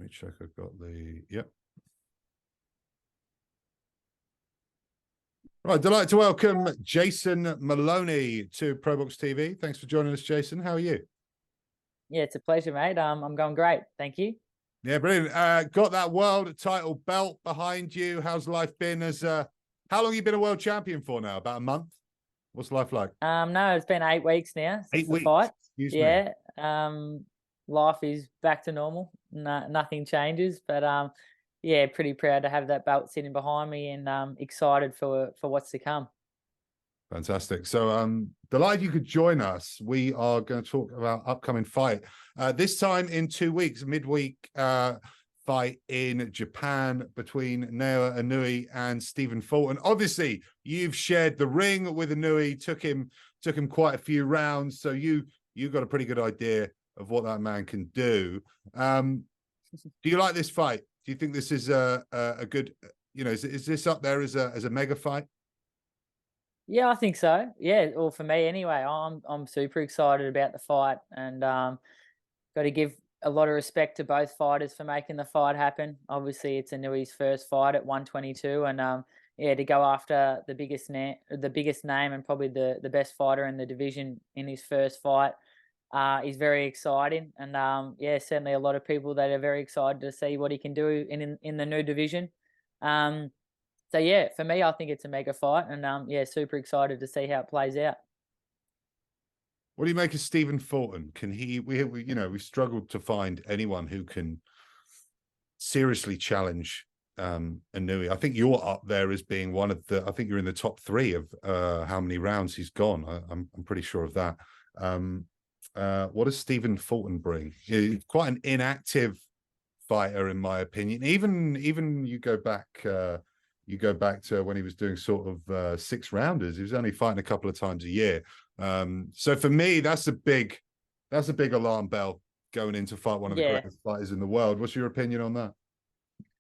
me check. I've got the, yep. Right, delighted to welcome Jason Maloney to ProBox TV. Thanks for joining us, Jason. How are you? Yeah, it's a pleasure, mate. I'm going great. Thank you. Yeah, brilliant. Got that world title belt behind you. How's life been? How long have you been a world champion for now? About a month? What's life like? No, it's been 8 weeks now since 8 the weeks. fight. Excuse yeah. me. Life is back to normal. Nothing changes, but yeah, pretty proud to have that belt sitting behind me, and excited for what's to come. Fantastic. So delighted you could join us. We are going to talk about upcoming fight. This time in 2 weeks, midweek fight in Japan between Inoue and Stephen Fulton. Obviously, you've shared the ring with Inoue, took him quite a few rounds, so you got a pretty good idea of what that man can do. Do you like this fight? Do you think this is a good, is this up there as a mega fight? Yeah, I think so. Yeah, well, for me anyway, I'm super excited about the fight, and got to give a lot of respect to both fighters for making the fight happen. Obviously, it's Inoue's first fight at 122, and yeah, to go after the biggest name and probably the best fighter in the division in his first fight is very exciting. And yeah, certainly a lot of people that are very excited to see what he can do in the new division. So yeah, for me, I think it's a mega fight, and yeah, super excited to see how it plays out. What do you make of Stephen Fulton? Can he? We struggled to find anyone who can seriously challenge Inoue. I think you're up there as being one of the. I think you're in the top 3 of how many rounds he's gone. I'm pretty sure of that. What does Stephen Fulton bring? He's quite an inactive fighter, in my opinion. Even you go back. You go back to when he was doing sort of 6-rounders. He was only fighting a couple of times a year. So for me, that's a big alarm bell going in to fight one of the greatest fighters in the world. What's your opinion on that?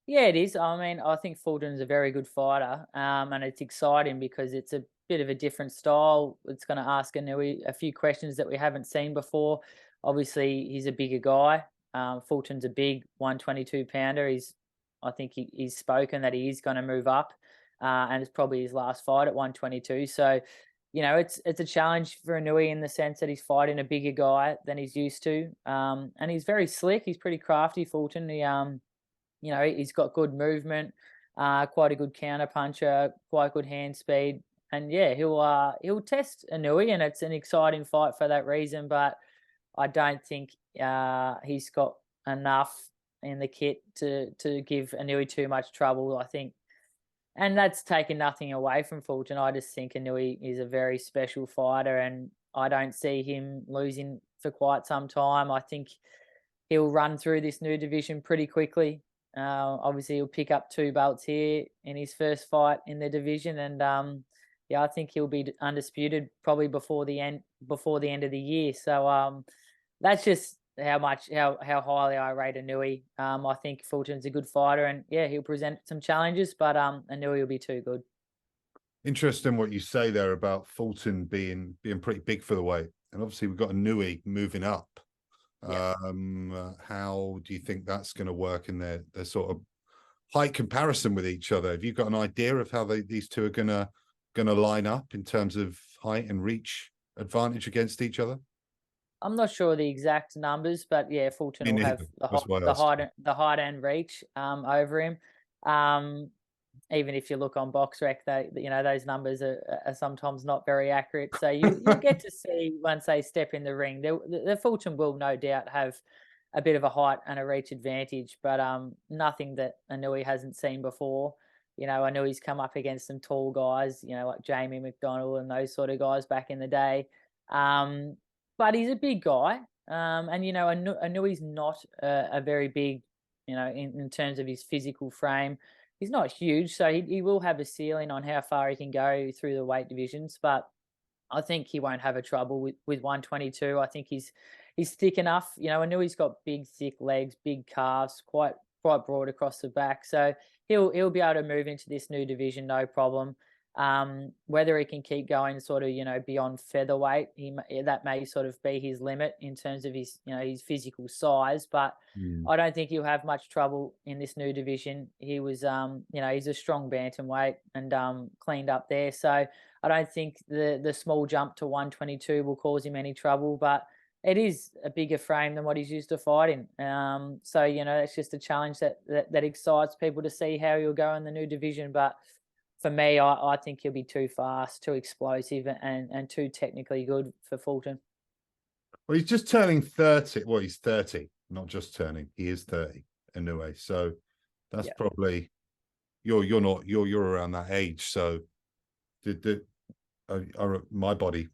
Yeah, it is. I mean, I think Fulton's a very good fighter, and it's exciting because it's a bit of a different style. It's going to ask Inoue a few questions that we haven't seen before. Obviously, he's a bigger guy. Fulton's a big 122-pounder. I think he's spoken that he is going to move up, and it's probably his last fight at 122. So, it's a challenge for Inoue in the sense that he's fighting a bigger guy than he's used to, and he's very slick. He's pretty crafty, Fulton. He's got good movement, quite a good counter puncher, quite good hand speed, and yeah, he'll test Inoue, and it's an exciting fight for that reason. But I don't think he's got enough in the kit to give Inoue too much trouble, I think. And that's taken nothing away from Fulton. I just think Inoue is a very special fighter, and I don't see him losing for quite some time. I think he'll run through this new division pretty quickly. Obviously, he'll pick up 2 belts here in his first fight in the division, and yeah, I think he'll be undisputed probably before the end of the year. So that's just how highly I rate Inoue. I think Fulton's a good fighter, and yeah, he'll present some challenges, but Inoue will be too good. Interesting what you say there about Fulton being pretty big for the weight, and obviously we've got Inoue moving up. Yeah. How do you think that's going to work in their sort of height comparison with each other? Have you got an idea of how these two are going to line up in terms of height and reach advantage against each other? I'm not sure the exact numbers, but yeah, Fulton will have the height and reach over him. Even if you look on BoxRec, those numbers are sometimes not very accurate. So you'll get to see once they step in the ring. The Fulton will no doubt have a bit of a height and a reach advantage, but nothing that Inoue hasn't seen before. I know he's come up against some tall guys, like Jamie McDonald and those sort of guys back in the day. But he's a big guy, and Inoue's not a very big, in terms of his physical frame. He's not huge, so he will have a ceiling on how far he can go through the weight divisions. But I think he won't have a trouble with 122. I think he's thick enough. I know he's got big, thick legs, big calves, quite broad across the back. So he'll be able to move into this new division, no problem. Whether he can keep going sort of, beyond featherweight, that may sort of be his limit in terms of his, his physical size. But Mm. I don't think he'll have much trouble in this new division. He was, he's a strong bantamweight and cleaned up there. So I don't think the small jump to 122 will cause him any trouble. But it is a bigger frame than what he's used to fighting. So it's just a challenge that excites people to see how he'll go in the new division. But for me, I think he'll be too fast, too explosive, and too technically good for Fulton. Well, he's just turning 30. Well, he's 30, not just turning. He is 30 anyway. So that's probably you're around that age. So my body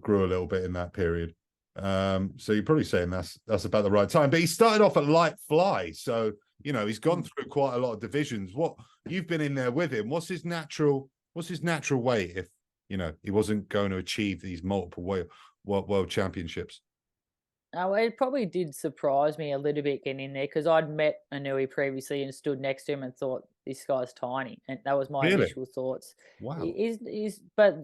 grew a little bit in that period. So you're probably saying that's about the right time. But he started off at light fly, so he's gone through quite a lot of divisions. What you've been in there with him? What's his natural weight if he wasn't going to achieve these multiple world championships? It probably did surprise me a little bit getting in there because I'd met Inoue previously and stood next to him and thought this guy's tiny, and that was my initial thoughts. Wow. But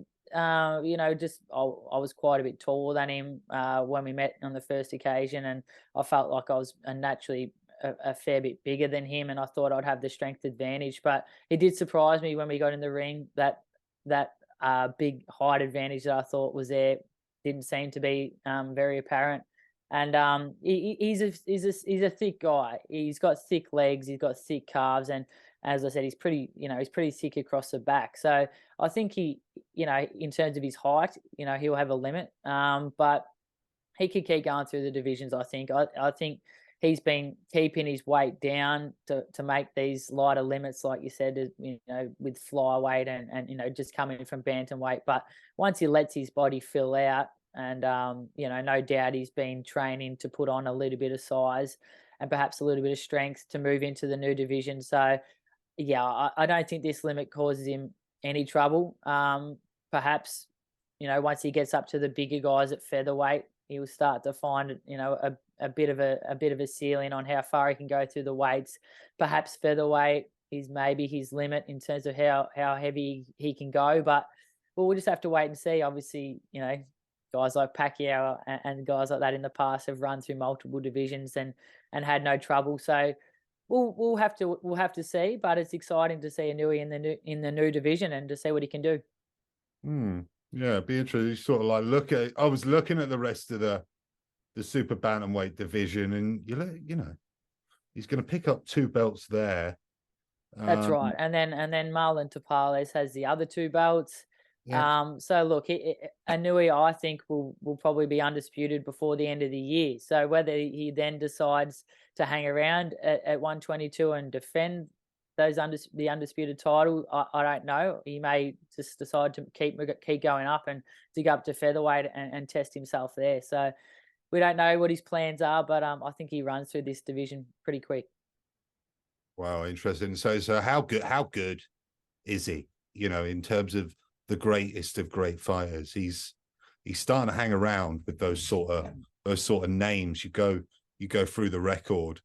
just I was quite a bit taller than him when we met on the first occasion, and I felt like I was naturally a fair bit bigger than him, and I thought I'd have the strength advantage. But it did surprise me when we got in the ring that big height advantage that I thought was there didn't seem to be very apparent. And he's a thick guy. He's got thick legs. He's got thick calves, and as I said, he's pretty thick across the back. So I think he, in terms of his height, he'll have a limit. But he could keep going through the divisions. I think. I think he's been keeping his weight down to make these lighter limits, like you said, with flyweight and just coming from bantamweight. But once he lets his body fill out. And, no doubt he's been training to put on a little bit of size and perhaps a little bit of strength to move into the new division. So, yeah, I don't think this limit causes him any trouble. Perhaps, once he gets up to the bigger guys at featherweight, he'll start to find, a bit of a ceiling on how far he can go through the weights. Perhaps featherweight is maybe his limit in terms of how heavy he can go. But we'll just have to wait and see. Obviously, guys like Pacquiao and guys like that in the past have run through multiple divisions and had no trouble. So we'll have to see. But it's exciting to see Inoue in the new division and to see what he can do. Yeah, it'd be interesting. Sort of like I was looking at the rest of the super bantamweight division, and he's going to pick up 2 belts there. That's right. And then Marlon Tapales has the other 2 belts. Yeah. So look, Inoue, I think will probably be undisputed before the end of the year. So whether he then decides to hang around at 122 and defend the undisputed title, I don't know. He may just decide to keep going up and dig up to featherweight and test himself there. So we don't know what his plans are, but I think he runs through this division pretty quick. Wow, interesting. So how good is he? In terms of the greatest of great fighters, he's starting to hang around with those sort of names. You go through the record.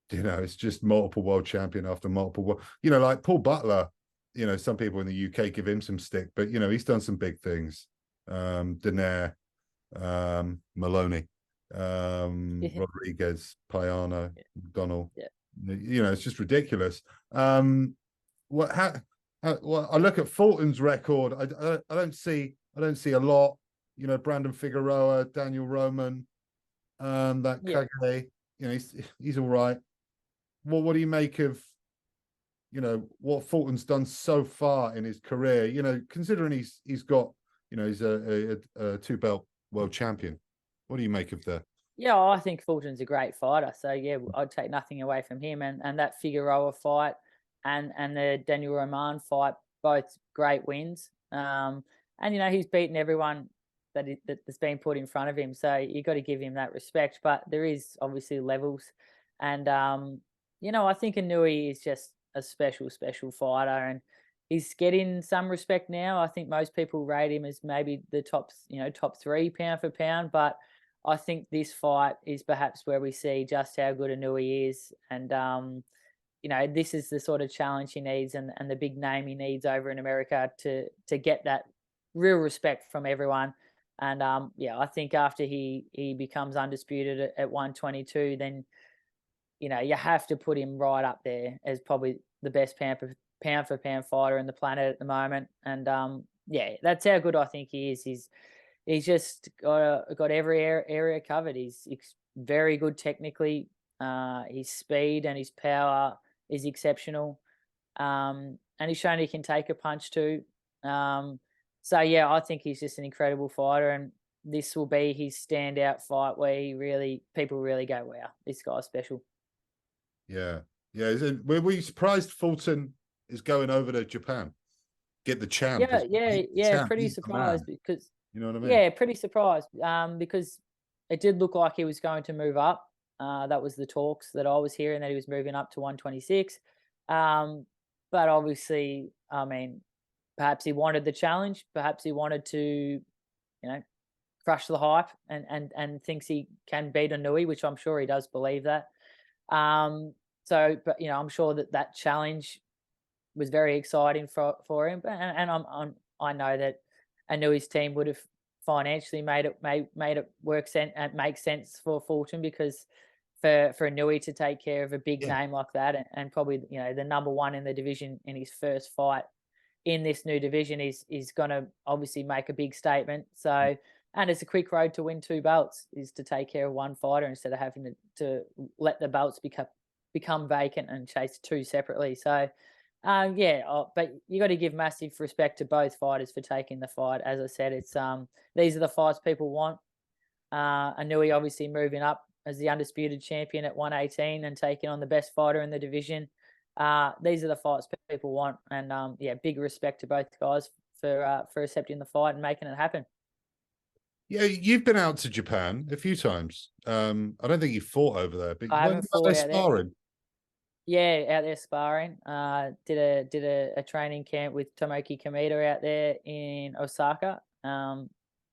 It's just multiple world champion after multiple. Like Paul Butler. Some people in the UK give him some stick, but he's done some big things. Donaire, Maloney, Rodriguez, Payano, McDonald. Yeah. It's just ridiculous. Well, I look at Fulton's record. I don't see a lot. Brandon Figueroa, Daniel Roman, that Kage. He's all right. Well, what do you make of what Fulton's done so far in his career? Considering he's got he's a 2-belt world champion. What do you make of that? Yeah, I think Fulton's a great fighter. So yeah, I'd take nothing away from him. And that Figueroa fight and the Daniel Roman fight, both great wins. And he's beaten everyone that's been put in front of him. So you got to give him that respect. But there is obviously levels, and I think Inoue is just a special fighter, and he's getting some respect now. I think most people rate him as maybe the top 3 pound for pound, but I think this fight is perhaps where we see just how good Inoue is. And this is the sort of challenge he needs and the big name he needs over in America to get that real respect from everyone. And I think after he becomes undisputed at 122, then you have to put him right up there as probably the best pound for pound fighter in the planet at the moment. And that's how good I think he is. He's just got every area covered. He's very good technically. His speed and his power is exceptional. And he's shown he can take a punch too. I think he's just an incredible fighter, and this will be his standout fight where people really go, wow, this guy's special. Yeah. Were we surprised Fulton is going over to Japan? Get the champ. Pretty surprised because you know what I mean? Yeah, pretty surprised. Because it did look like he was going to move up. That was the talks that I was hearing, that he was moving up to 126. But obviously, I mean, perhaps he wanted the challenge. Perhaps he wanted to, crush the hype and thinks he can beat Inoue, which I'm sure he does believe that. But I'm sure that challenge was very exciting for him. And I know that Inoue's team would have financially made it make sense for Fulton, because for Inoue to take care of a big name like that and probably the number one in the division in his first fight in this new division is going to obviously make a big statement. So, and it's a quick road to win 2 belts, is to take care of one fighter instead of having to let the belts become vacant and chase 2 separately. So, but you got to give massive respect to both fighters for taking the fight. As I said, it's these are the fights people want. Inoue obviously moving up as the undisputed champion at 118 and taking on the best fighter in the division. These are the fights people want, and big respect to both guys for accepting the fight and making it happen. Yeah, you've been out to Japan a few times. I don't think you fought over there, but I haven't fought out sparring. There. Yeah, out there sparring. Did a training camp with Tomoki Kameda out there in Osaka.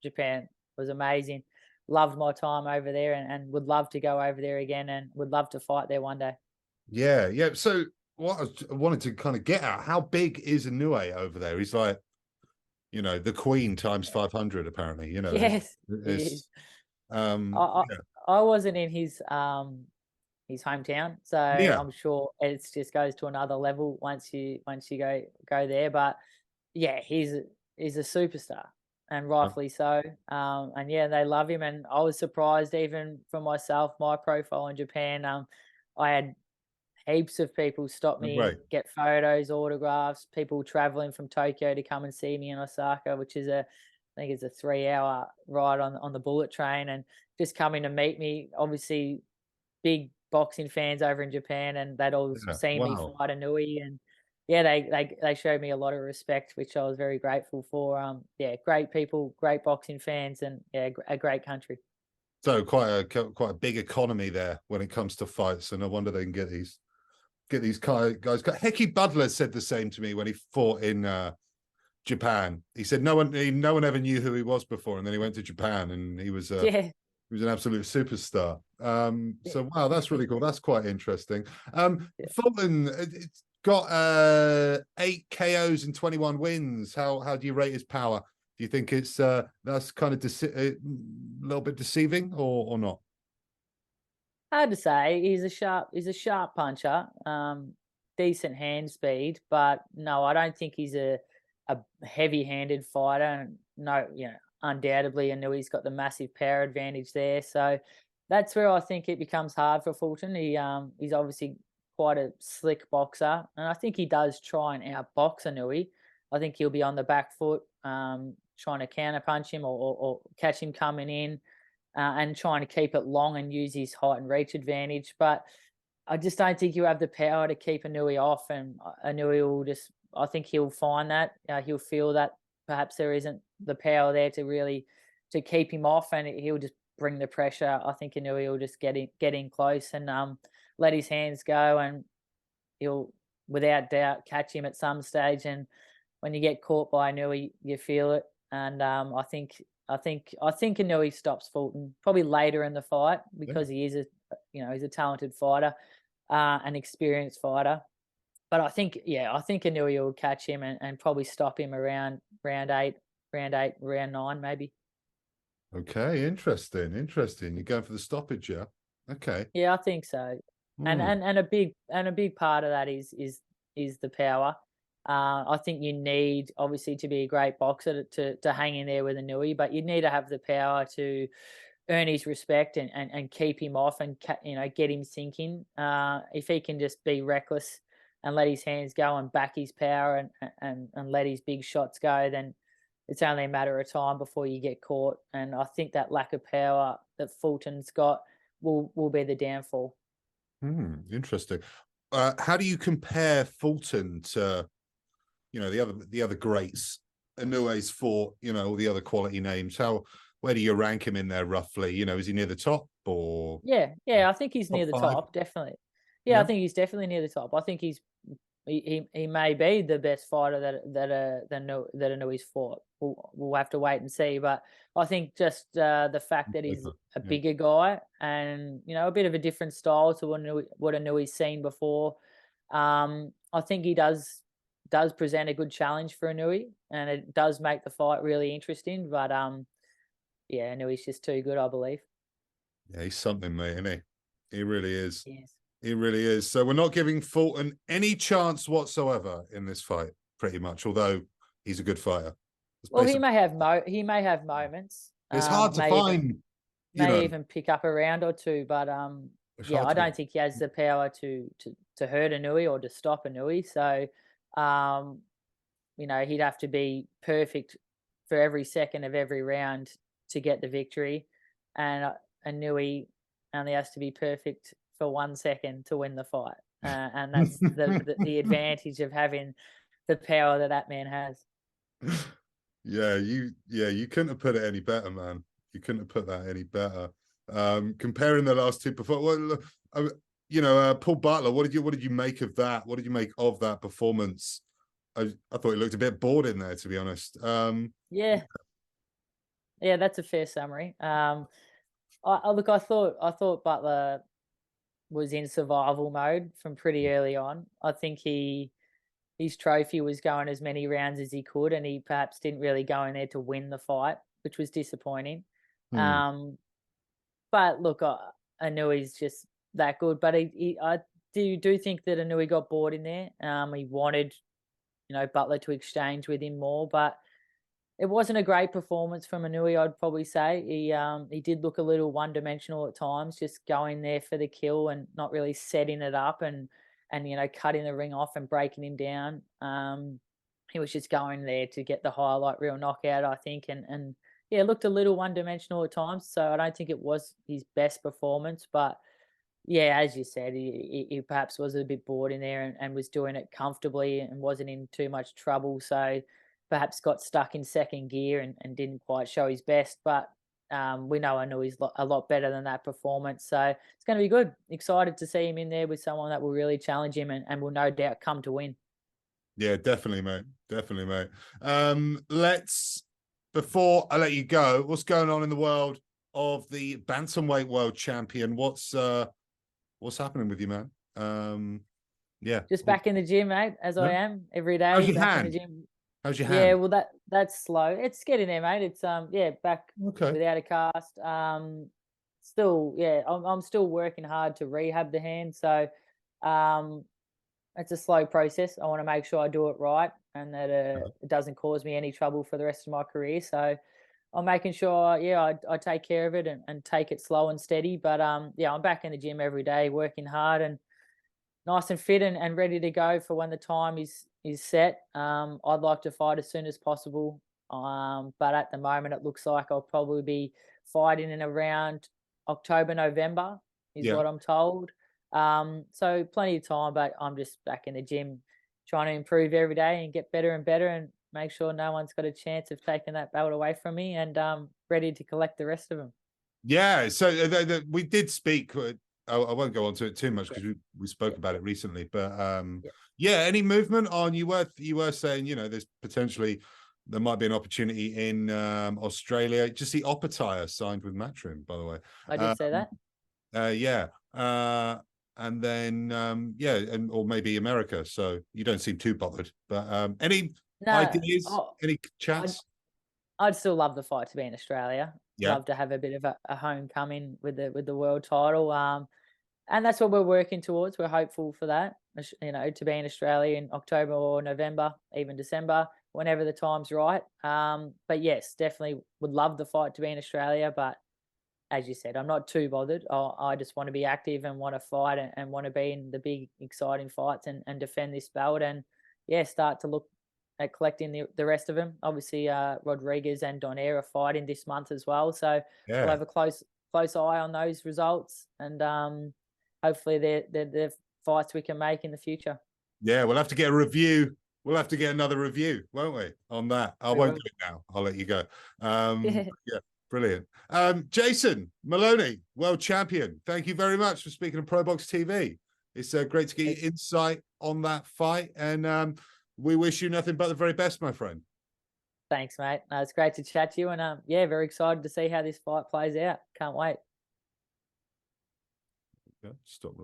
Japan was amazing. Loved my time over there, and would love to go over there again, and would love to fight there one day. Yeah. So what I wanted to kind of get at, how big is Inoue over there? He's like, the queen times 500, apparently. Yes. I wasn't in his hometown, so I'm sure it just goes to another level once you go there. But he's a superstar, and rightfully so. And they love him, and I was surprised even for myself. My profile in Japan, I had heaps of people stop me, get photos, autographs, people traveling from Tokyo to come and see me in Osaka, which is I think it's a 3-hour ride on the bullet train, and just coming to meet me. Obviously, big boxing fans over in Japan, and they'd all seen me fight Inoue, and they showed me a lot of respect, which I was very grateful for. Great people, great boxing fans, and a great country. So quite a big economy there when it comes to fights, and I wonder they can get these guys. Hecky Butler said the same to me when he fought in Japan. He said no one ever knew who he was before, and then he went to Japan, and he was an absolute superstar. So wow, that's really cool. That's quite interesting. Fulton, it's got 8 KOs and 21 wins. How do you rate his power? Do you think it's that's kind of a little bit deceiving or not? Hard to say. He's a sharp puncher, decent hand speed, but no, I don't think he's a heavy-handed fighter. And no, undoubtedly, I know he's got the massive power advantage there. So that's where I think it becomes hard for Fulton. He's obviously quite a slick boxer, and I think he does try and outbox Inoue. I think he'll be on the back foot, trying to counterpunch him or catch him coming in, and trying to keep it long and use his height and reach advantage. But I just don't think you have the power to keep Inoue off, and Inoue will just, I think he'll find that, he'll feel that perhaps there isn't the power there to keep him off, and he'll just bring the pressure. I think Inoue will just get in close and let his hands go, and he'll without doubt catch him at some stage. And when you get caught by Inoue, you feel it. And I think Inoue stops Fulton probably later in the fight, because he is he's a talented fighter. an experienced fighter. But I think Inoue will catch him and probably stop him around round 8, round 9, maybe. Okay, interesting. You're going for the stoppage, yeah? Okay. Yeah, I think so. And a big part of that is the power. I think you need, obviously, to be a great boxer to hang in there with Inoue, but you need to have the power to earn his respect and keep him off and get him thinking. If he can just be reckless and let his hands go and back his power and let his big shots go, then it's only a matter of time before you get caught. And I think that lack of power that Fulton's got will be the downfall. Interesting. How do you compare Fulton to, the other greats? Inoue's fought, all the other quality names. Where do you rank him in there roughly? Is he near the top or? Yeah, I think he's near the top 5? top, definitely. Yeah, I Yeah. think he's definitely near the top. I think he may be the best fighter that Inoue's fought. We'll have to wait and see, but I think just the fact that he's a Yeah. bigger guy and a bit of a different style to what Inoue's seen before. I think he does present a good challenge for Inoue, and it does make the fight really interesting. But yeah, Inoue's just too good, I believe. Yeah, he's something, mate, isn't he? He really is. Yes. He really is. So we're not giving Fulton any chance whatsoever in this fight, pretty much, although he's a good fighter. Well, he may have moments. It's hard to find, May even pick up a round or two, but yeah, I don't think he has the power to hurt Inoue or to stop Inoue. So, he'd have to be perfect for every second of every round to get the victory, and Inoue only has to be perfect for 1 second to win the fight, and that's the advantage of having the power that man has. Yeah, you couldn't have put it any better, man. You couldn't have put that any better. Comparing the last two performances, Paul Butler, what did you make of that? What did you make of that performance? I thought he looked a bit bored in there, to be honest. Yeah, that's a fair summary. I thought Butler was in survival mode from pretty early on. I think his trophy was going as many rounds as he could, and he perhaps didn't really go in there to win the fight, which was disappointing. But look, I knew he's just that good. But I do think that Inoue got bored in there. He wanted, Butler to exchange with him more, but it wasn't a great performance from Inoue, I'd probably say. He did look a little one-dimensional at times, just going there for the kill and not really setting it up and cutting the ring off and breaking him down. He was just going there to get the highlight reel knockout, I think, and yeah, looked a little one-dimensional at times. So I don't think it was his best performance, but yeah, as you said, he perhaps was a bit bored in there and was doing it comfortably and wasn't in too much trouble. So perhaps got stuck in second gear and didn't quite show his best. But we know I know he's a lot better than that performance. So it's going to be good. Excited to see him in there with someone that will really challenge him and will no doubt come to win. Yeah, definitely, mate. Definitely, mate. Before I let you go, what's going on in the world of the Bantamweight world champion? What's happening with you, man? Yeah. Just back in the gym, mate, as I am every day. How's your back hand? in the gym. How's your hand? Yeah, well that's slow. It's getting there, mate. It's back without a cast. Still, I'm still working hard to rehab the hand. So it's a slow process. I want to make sure I do it right and that it doesn't cause me any trouble for the rest of my career. So I'm making sure, I take care of it and take it slow and steady. But I'm back in the gym every day, working hard and nice and fit and ready to go for when the time is set. I'd like to fight as soon as possible. But at the moment, it looks like I'll probably be fighting in around October, November is what I'm told. So plenty of time, but I'm just back in the gym trying to improve every day and get better and better and make sure no one's got a chance of taking that belt away from me and ready to collect the rest of them. Yeah, so we did speak. I won't go on to it too much because we spoke about it recently. But any movement on you were saying there's potentially there might be an opportunity in Australia. Just see Opatire signed with Matchroom, by the way. I did say that. Yeah. and then yeah, and or maybe America. So you don't seem too bothered. But any ideas? Any chats? I'd still love the fight to be in Australia. Yeah. Love to have a bit of a homecoming with the world title. And that's what we're working towards. We're hopeful for that, you know, to be in Australia in October or November, even December, whenever the time's right. But yes, definitely would love the fight to be in Australia. But as you said, I'm not too bothered. I just want to be active and want to fight and want to be in the big, exciting fights and defend this belt. And yeah, start to look at collecting the rest of them. Obviously, Rodriguez and Donaire are fighting this month as well. So Yeah. we'll have a close eye on those results. And hopefully they're fights we can make in the future. Yeah, we'll have to get a review. We'll have to get another review, won't we, on that? I won't do it now. I'll let you go. Yeah, brilliant. Jason Maloney, world champion. Thank you very much for speaking on Pro Box TV. It's great to get your insight on that fight, and we wish you nothing but the very best, my friend. Thanks, mate. It's great to chat to you, and yeah, very excited to see how this fight plays out. Can't wait. Stop.